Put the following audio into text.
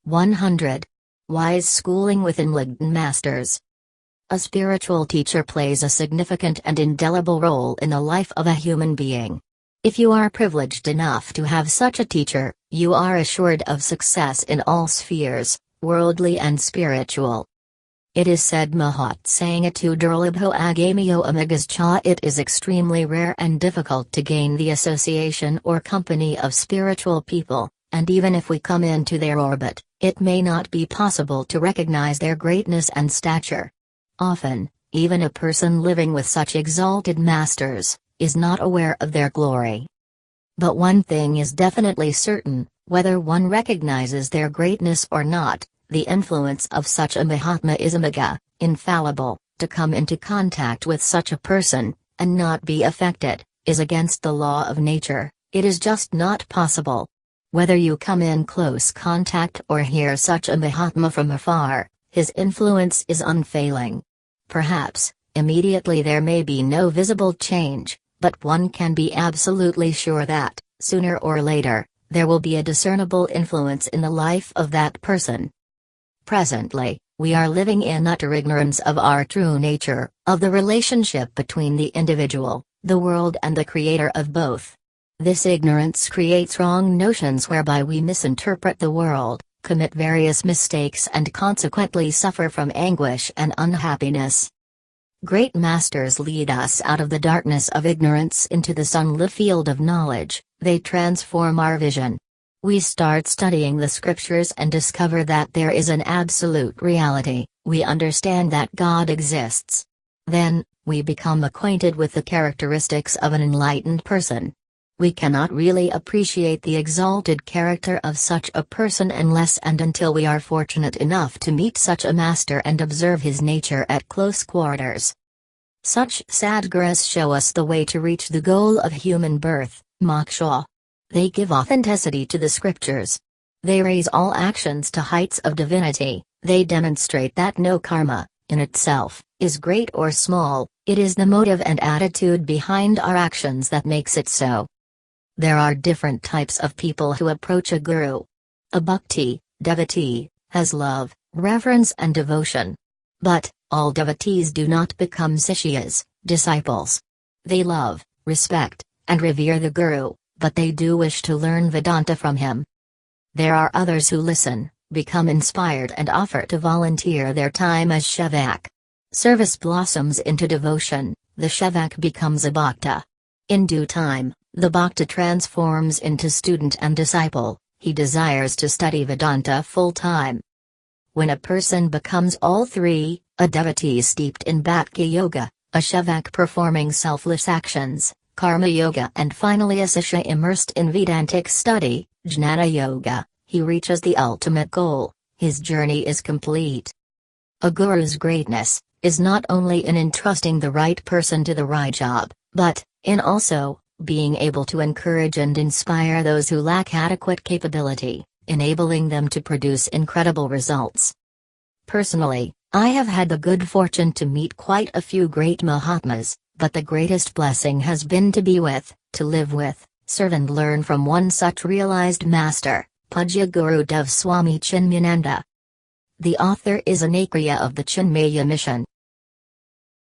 100. Wise schooling with enlightened masters. A spiritual teacher plays a significant and indelible role in the life of a human being. If you are privileged enough to have such a teacher, you are assured of success in all spheres, worldly and spiritual. It is said mahat sangha to durlabho agamyo amoghas cha. It is extremely rare and difficult to gain the association or company of spiritual people, and even if we come into their orbit, it may not be possible to recognize their greatness and stature. Often, even a person living with such exalted masters is not aware of their glory. But one thing is definitely certain: whether one recognizes their greatness or not, the influence of such a mahatma is amogha, infallible. To come into contact with such a person, and not be affected, is against the law of nature. It is just not possible. Whether you come in close contact or hear such a mahatma from afar, his influence is unfailing. Perhaps, immediately there may be no visible change, but one can be absolutely sure that, sooner or later, there will be a discernible influence in the life of that person. Presently, we are living in utter ignorance of our true nature, of the relationship between the individual, the world and the creator of both. This ignorance creates wrong notions whereby we misinterpret the world, commit various mistakes and consequently suffer from anguish and unhappiness. Great masters lead us out of the darkness of ignorance into the sunlit field of knowledge. They transform our vision. We start studying the scriptures and discover that there is an absolute reality. We understand that God exists. Then, we become acquainted with the characteristics of an enlightened person. We cannot really appreciate the exalted character of such a person unless and until we are fortunate enough to meet such a master and observe his nature at close quarters. Such sadgurus show us the way to reach the goal of human birth, moksha. They give authenticity to the scriptures. They raise all actions to heights of divinity. They demonstrate that no karma, in itself, is great or small. It is the motive and attitude behind our actions that makes it so. There are different types of people who approach a guru. A bhakti, devotee, has love, reverence and devotion. But, all devotees do not become sishyas, disciples. They love, respect, and revere the guru, but they do wish to learn Vedanta from him. There are others who listen, become inspired and offer to volunteer their time as sevak. Service blossoms into devotion, the sevak becomes a bhakta. In due time, the bhakta transforms into student and disciple. He desires to study Vedanta full-time. When a person becomes all three, a devotee steeped in bhakti yoga, a sevak performing selfless actions, karma yoga and finally a sishya immersed in Vedantic study, jnana yoga, he reaches the ultimate goal. His journey is complete. A guru's greatness is not only in entrusting the right person to the right job, but in also being able to encourage and inspire those who lack adequate capability, enabling them to produce incredible results. Personally, I have had the good fortune to meet quite a few great mahatmas, but the greatest blessing has been to be with, to live with, serve and learn from one such realized master, Pujya Gurudev Swami Chinmayananda. The author is an Akriya of the Chinmaya mission.